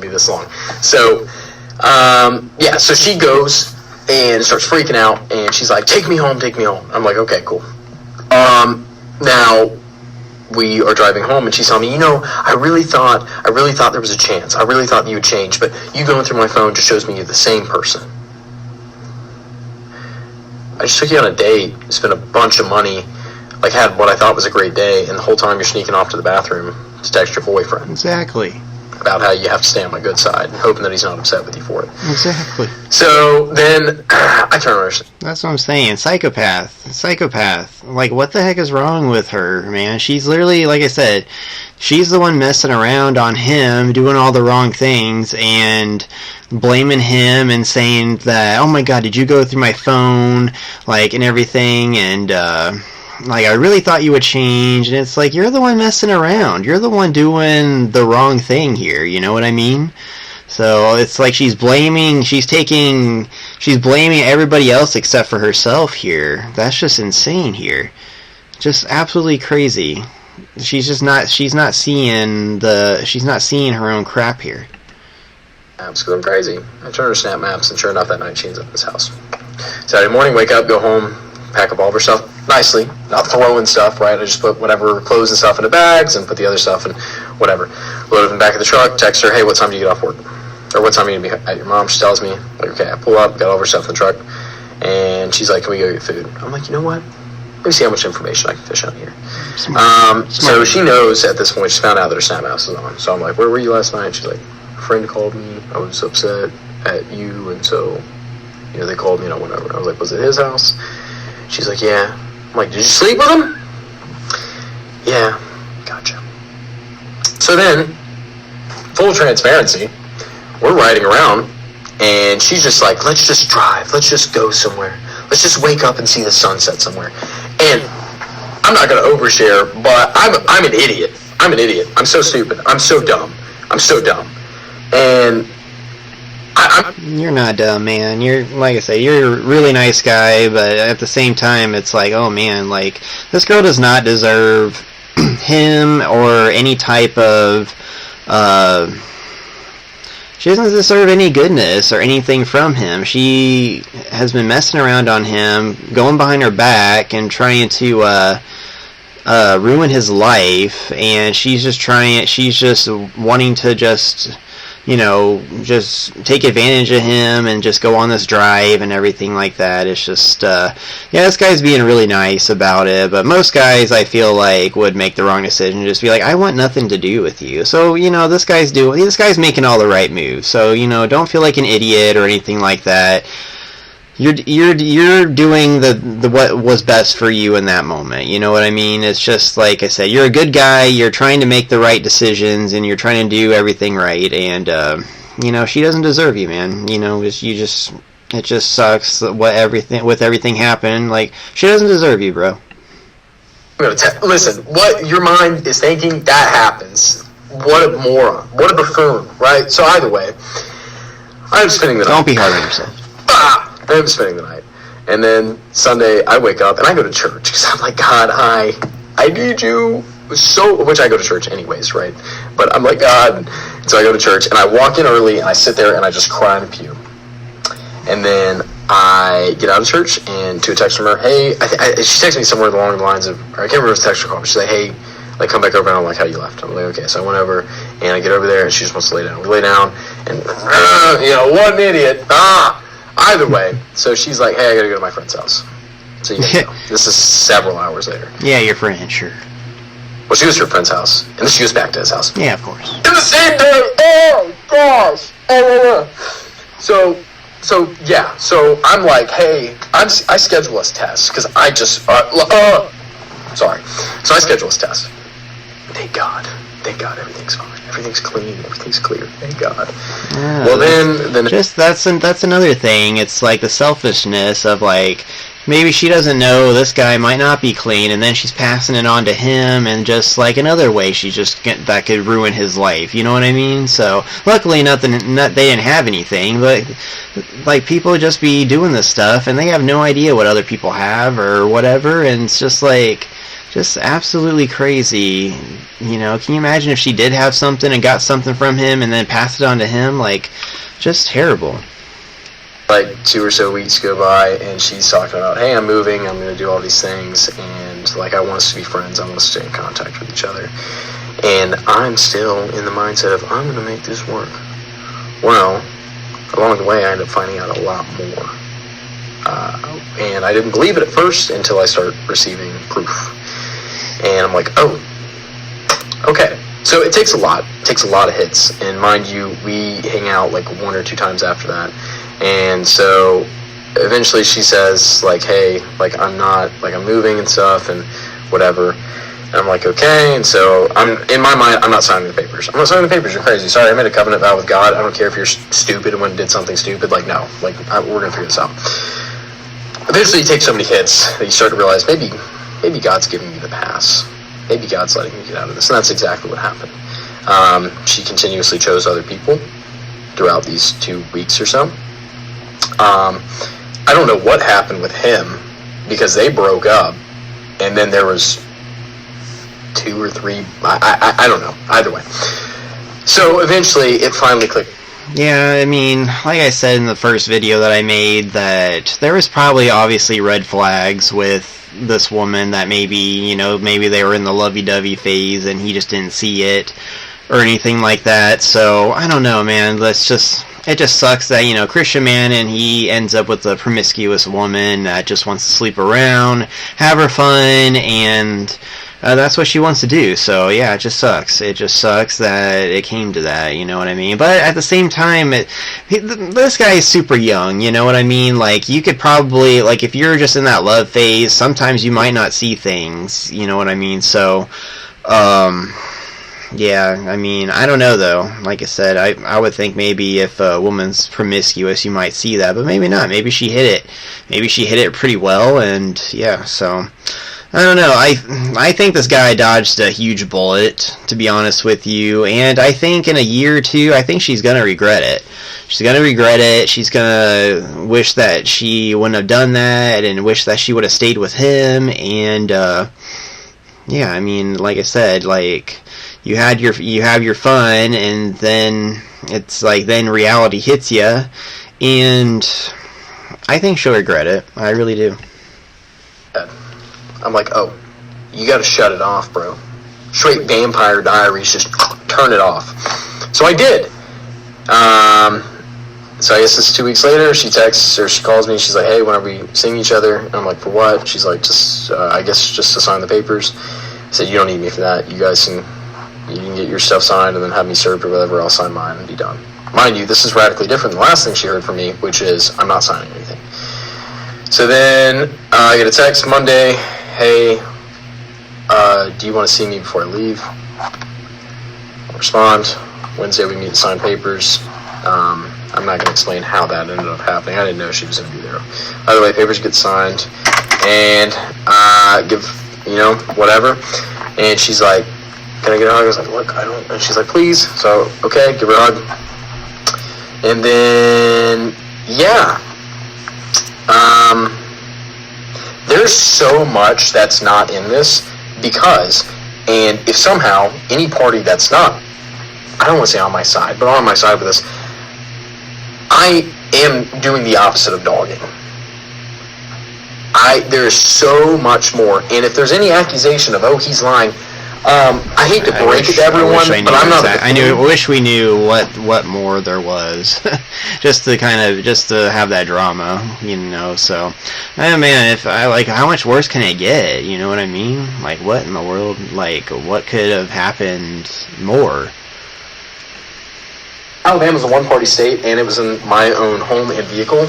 be this long. So, yeah, so she goes and starts freaking out, and she's like, take me home. I'm like, okay, cool. Now, we are driving home, and she's telling me, I really thought there was a chance. I really thought you would change, but you going through my phone just shows me you're the same person. I just took you on a date, spent a bunch of money, like had what I thought was a great day, and the whole time you're sneaking off to the bathroom to text your boyfriend. Exactly. About how you have to stay on my good side, and hoping that he's not upset with you for it. Exactly. So then I turn around. That's what I'm saying. Psychopath. Like, what the heck is wrong with her, man? She's literally, like I said, she's the one messing around on him, doing all the wrong things, and blaming him and saying that, oh my god, did you go through my phone, like, and everything, and, like, I really thought you would change, and it's like, you're the one messing around. You're the one doing the wrong thing here, you know what I mean? So, it's like she's blaming everybody else except for herself here. That's just insane here. Just absolutely crazy. She's not seeing her own crap here. Maps, because I'm crazy. I turn her Snap Maps, and sure enough, that night she ends up at his house. Saturday morning, wake up, go home, pack up all of her stuff nicely, not throwing stuff, right? I just put whatever clothes and stuff into bags and put the other stuff in whatever. Load it in the back of the truck, text her, hey, what time do you get off work? Or what time are you going to be at your mom? She tells me, like, okay, I pull up, got all of her stuff in the truck, and she's like, can we go get food? I'm like, you know what? Let me see how much information I can fish out here. So she knows at this point, she found out that her Snap House was on. So I'm like, where were you last night? She's like, a friend called me, I was upset at you, and so, they called me, whatever. I was like, was it his house? She's like, yeah. I'm like, did you sleep with him? Yeah. Gotcha. So then, full transparency, we're riding around, and she's just like, let's just drive. Let's just go somewhere. Let's just wake up and see the sunset somewhere. And I'm not going to overshare, but I'm an idiot. I'm so stupid. I'm so dumb. And you're not dumb, man. You're, like I say, you're a really nice guy, but at the same time, it's like, oh man, like, this girl does not deserve him or any type of, she doesn't deserve any goodness or anything from him. She has been messing around on him, going behind her back and trying to, ruin his life, and she's just wanting to just take advantage of him and just go on this drive and everything like that. It's just, this guy's being really nice about it, but most guys, I feel like, would make the wrong decision, just be like, I want nothing to do with you. So, this guy's making all the right moves, so, don't feel like an idiot or anything like that. You're doing the what was best for you in that moment. You know what I mean? It's just like I said, you're a good guy. You're trying to make the right decisions, and you're trying to do everything right. And she doesn't deserve you, man. It just sucks with everything happening. Like, she doesn't deserve you, bro. Listen, what your mind is thinking, that happens. What a moron. What a buffoon, right? So either way, I'm spending the night. Don't be hard on yourself. I'm spending the night. And then Sunday, I wake up and I go to church because I'm like, God, I need you so, which I go to church anyways, right? But I'm like, God. So I go to church and I walk in early and I sit there and I just cry in the pew. And then I get out of church and to a text from her, hey, she texted me somewhere along the lines of, or I can't remember if it's text or call, but she's like, hey, like, come back over and I'm like, how you left? I'm like, okay. So I went over and I get over there and she just wants to lay down. We lay down and, what an idiot. Either way, so she's like, hey, I gotta go to my friend's house. So this is several hours later. Yeah, your friend, sure. Well, she goes to her friend's house, and then she goes back to his house. Yeah, of course. In the same day! Oh, gosh! So I'm like, hey, I schedule us tests, because I just, sorry. So I schedule us tests. Thank God, everything's fine. Everything's clean. Everything's clear. Thank God. Yeah, well, then just that's another thing. It's like the selfishness of, like, maybe she doesn't know this guy might not be clean, and then she's passing it on to him, and just like another way that could ruin his life. You know what I mean? So luckily, they didn't have anything, but like, people just be doing this stuff, and they have no idea what other people have or whatever, and it's just like, Just absolutely crazy. You know, can you imagine if she did have something and got something from him and then passed it on to him? Like, just terrible. Like 2 or so weeks go by, and she's talking about, hey, I'm moving, I'm going to do all these things, and like I want us to be friends, I want us to stay in contact with each other. And I'm still in the mindset of, I'm going to make this work. Well, along the way, I ended up finding out a lot more. And I didn't believe it at first until I started receiving proof. And I'm like, oh, okay. So it takes a lot. It takes a lot of hits. And mind you, we hang out like 1 or 2 times after that. And so eventually she says, like, hey, like, I'm moving and stuff and whatever. And I'm like, okay. And so in my mind, I'm not signing the papers. I'm not signing the papers. You're crazy. Sorry, I made a covenant vow with God. I don't care if you're stupid and went and did something stupid. Like, no. Like, we're going to figure this out. Eventually you take so many hits that you start to realize maybe God's giving you the pass. Maybe God's letting you get out of this. And that's exactly what happened. She continuously chose other people throughout these 2 weeks or so. I don't know what happened with him because they broke up, and then there was 2 or 3. I don't know. Either way. So eventually it finally clicked. Yeah, I mean, like I said in the first video that I made, that there was probably obviously red flags with this woman, that maybe they were in the lovey-dovey phase and he just didn't see it or anything like that. So I don't know, man. It just sucks that, Christian man, and he ends up with a promiscuous woman that just wants to sleep around, have her fun, and that's what she wants to do. So yeah, it just sucks. It just sucks that it came to that, you know what I mean? But at the same time, this guy is super young, you know what I mean? Like, you could probably, like, if you're just in that love phase, sometimes you might not see things, you know what I mean? So, yeah, I mean, I don't know, though. Like I said, I would think maybe if a woman's promiscuous, you might see that, but maybe not. Maybe she hit it. Maybe she hit it pretty well, and yeah, so I don't know. I think this guy dodged a huge bullet, to be honest with you, and I think in a year or two, I think she's gonna regret it. She's gonna regret it. She's gonna wish that she wouldn't have done that, and wish that she would have stayed with him, and yeah, I mean, like I said, like, you have your fun, and then it's like, then reality hits you, and I think she'll regret it. I really do. I'm like, oh, you gotta shut it off, bro. Straight Vampire Diaries, just turn it off. So I did. So I guess it's 2 weeks later, she texts, or she calls me, she's like, hey, when are we seeing each other? And I'm like, for what? She's like, just, I guess just to sign the papers. I said, you don't need me for that. You can get your stuff signed and then have me served or whatever, I'll sign mine and be done. Mind you, this is radically different than the last thing she heard from me, which is, I'm not signing anything. So then I get a text Monday, hey, do you want to see me before I leave? I'll respond. Wednesday we meet to sign papers. I'm not going to explain how that ended up happening. I didn't know she was going to be there. Either way, papers get signed, and give, whatever. And she's like, can I get a hug? I was like, look, I don't. And she's like, please. So, okay, give her a hug. And then, yeah. There's so much that's not in this because, and if somehow any party that's not, I don't want to say on my side, but on my side with this, I am doing the opposite of dogging. There's so much more, and if there's any accusation of, oh, he's lying, I hate to break it to everyone, but I'm not. I wish we knew what more there was, just to have that drama, So, man, if I how much worse can it get? You know what I mean? Like, what in the world? Like, what could have happened more? Alabama's a one-party state, and it was in my own home and vehicle.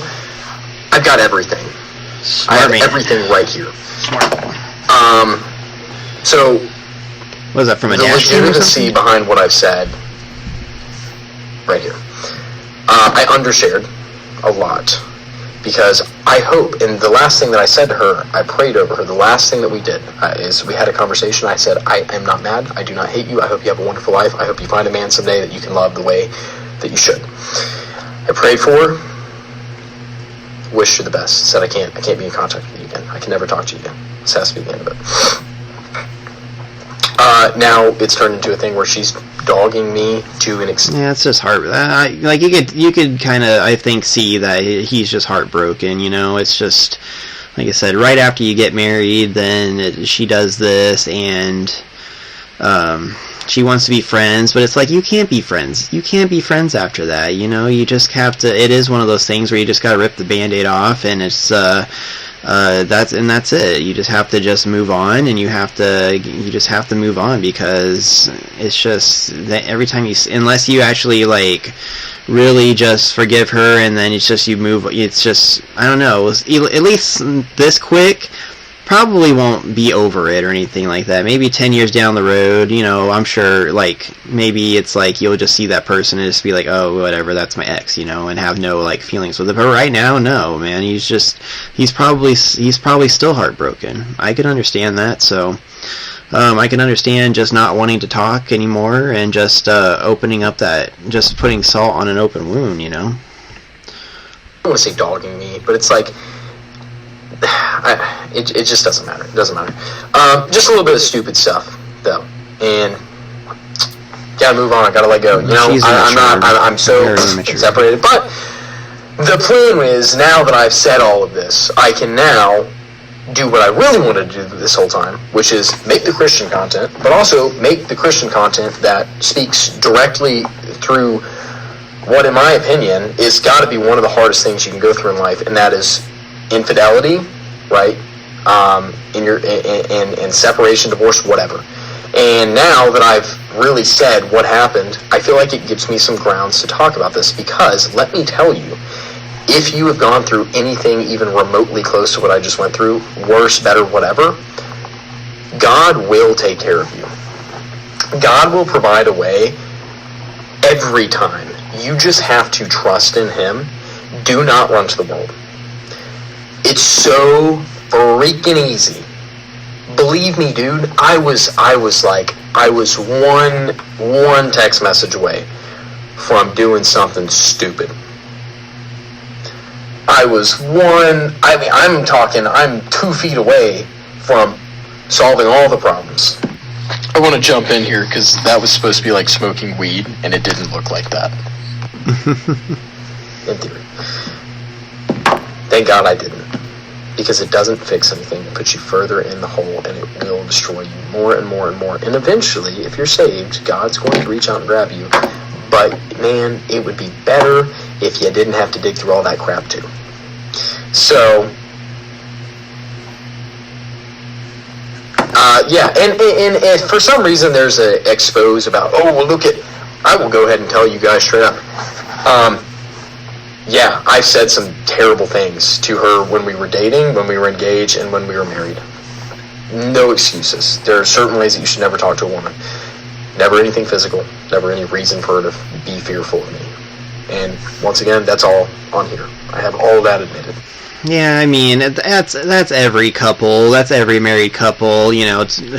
I've got everything. I have everything right here. Smart. So. Was that from a dash cam or something? The legitimacy behind what I've said, right here. I undershared a lot because I hope, and the last thing that I said to her, I prayed over her. The last thing that we did is we had a conversation. I said, I am not mad. I do not hate you. I hope you have a wonderful life. I hope you find a man someday that you can love the way that you should. I prayed for her, wished her the best. Said I can't be in contact with you again. I can never talk to you again. This has to be the end of it. Now it's turned into a thing where she's dogging me to an extent. Yeah, it's just heart. Like you could kind of, I think, see that he's just heartbroken. It's just, like I said, right after you get married, then she does this, and she wants to be friends, but it's like, you can't be friends. You can't be friends after that. You just have to. It is one of those things where you just got to rip the Band-Aid off, and it's that's it. You just have to just move on, and you just have to move on, because it's just that every time unless you actually like really just forgive her, and then it's just you move. It's just, I don't know. At least this quick, probably won't be over it or anything like that. Maybe 10 years down the road, I'm sure, like, maybe it's like you'll just see that person and just be like, oh, whatever, that's my ex, and have no, like, feelings with it. But right now, no, man, he's probably still heartbroken. I can understand that, so I can understand just not wanting to talk anymore, and just opening up just putting salt on an open wound, I don't want to say dogging me, but it's like, it just doesn't matter. It doesn't matter. Just a little bit of stupid stuff, though, and gotta move on. I gotta let go. I'm so separated. But the plan is, now that I've said all of this, I can now do what I really wanted to do this whole time, which is make the Christian content, but also make the Christian content that speaks directly through what, in my opinion, is got to be one of the hardest things you can go through in life, and that is infidelity, right? In separation, divorce, whatever. And now that I've really said what happened, I feel like it gives me some grounds to talk about this, because let me tell you, if you have gone through anything even remotely close to what I just went through, worse, better, whatever, God will take care of you. God will provide a way every time. You just have to trust in Him. Do not run to the world. It's so freaking easy. Believe me, dude, I was one text message away from doing something stupid. I'm 2 feet away from solving all the problems. I want to jump in here, because that was supposed to be like smoking weed, and it didn't look like that. In theory. Thank God I didn't. Because it doesn't fix anything. It puts you further in the hole, and it will destroy you more and more and more. And eventually, if you're saved, God's going to reach out and grab you. But, man, it would be better if you didn't have to dig through all that crap, too. So, yeah, and for some reason there's a expose about, oh, well, look at, I will go ahead and tell you guys straight up. Yeah, I said some terrible things to her when we were dating, when we were engaged, and when we were married. No excuses. There are certain ways that you should never talk to a woman. Never anything physical. Never any reason for her to be fearful of me. And once again, that's all on here. I have all that admitted. Yeah, I mean, that's every couple. That's every married couple.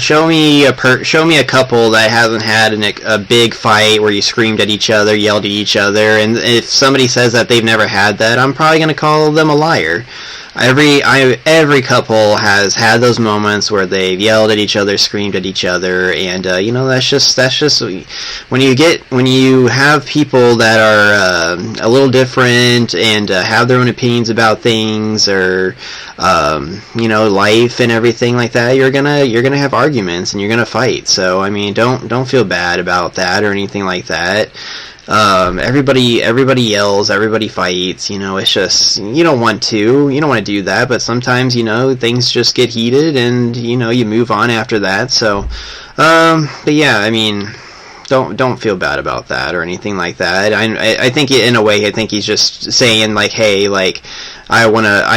Show me a couple that hasn't had a big fight where you screamed at each other, yelled at each other, and if somebody says that they've never had that, I'm probably going to call them a liar. Every couple has had those moments where they've yelled at each other, screamed at each other, and that's just when you have people that are a little different and have their own opinions about things, or life and everything like that, you're gonna have arguments and you're gonna fight. So I mean, don't feel bad about that or anything like that. Everybody yells, everybody fights, it's just, you don't want to do that, but sometimes, things just get heated, and, you move on after that, so, but yeah, I mean, don't feel bad about that or anything like that. I think in a way, I think he's just saying, like, hey, like, I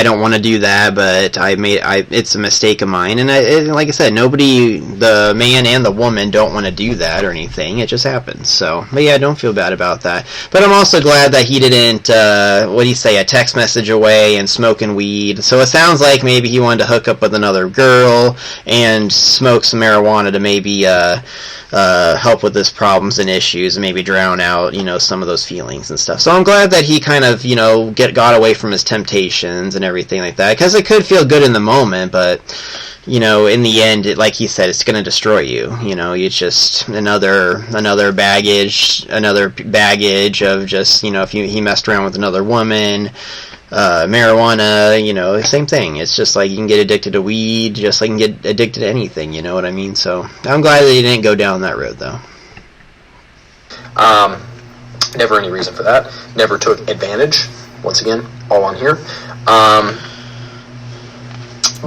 don't want to do that, but it's a mistake of mine, and like I said, nobody, the man and the woman, don't want to do that or anything. It just happens. So, but yeah, don't feel bad about that. But I'm also glad that he didn't, a text message away and smoking weed. So it sounds like maybe he wanted to hook up with another girl and smoke some marijuana to maybe help with his problems and issues, and maybe drown out, some of those feelings and stuff. So I'm glad that he kind of, got away from his temptation revelations and everything like that, because it could feel good in the moment, but you know, in the end, like he said, it's going to destroy you. You know, it's just another baggage of just, you know, if he messed around with another woman, marijuana, you know, same thing. It's just like you can get addicted to weed, just like you can get addicted to anything. You know what I mean? So I'm glad that he didn't go down that road, though. Never any reason for that. Never took advantage. Once again, all on here. But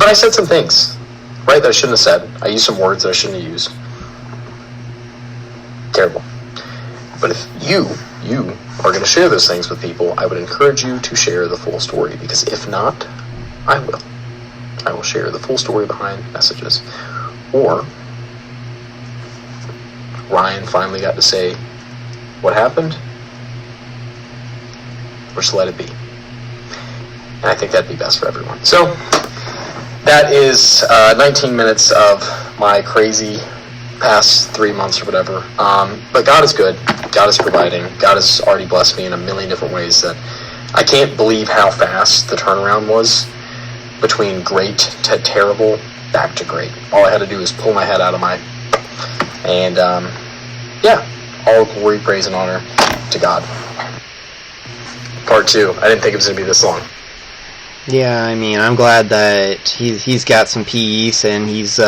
I said some things, right, that I shouldn't have said. I used some words that I shouldn't have used. Terrible. But if you are going to share those things with people, I would encourage you to share the full story, because if not, I will. I will share the full story behind messages. Or Ryan finally got to say what happened, or just let it be. And I think that'd be best for everyone. So that is 19 minutes of my crazy past 3 months or whatever. But God is good. God is providing. God has already blessed me in a million different ways that I can't believe how fast the turnaround was between great to terrible back to great. All I had to do was pull my head out of my... And, yeah, all glory, praise, and honor to God. Part 2. I didn't think it was going to be this long. Yeah, I mean, I'm glad that he's got some peace and he's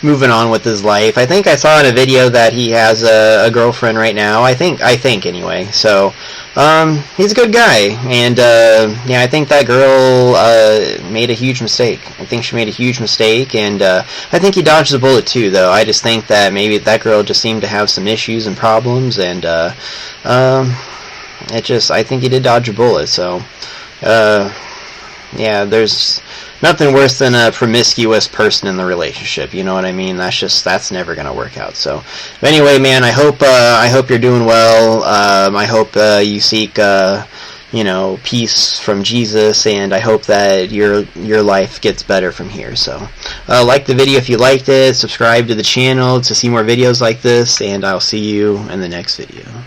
moving on with his life. I think I saw in a video that he has a girlfriend right now. I think anyway. So he's a good guy, and yeah, I think that girl made a huge mistake. I think she made a huge mistake, and I think he dodged the bullet too. Though I just think that maybe that girl just seemed to have some issues and problems, and I think he did dodge a bullet. So. Yeah, there's nothing worse than a promiscuous person in the relationship. You know what I mean? That's never gonna work out. So, but anyway, man, I hope you're doing well. I hope you seek peace from Jesus, and I hope that your life gets better from here. So, like the video if you liked it. Subscribe to the channel to see more videos like this, and I'll see you in the next video.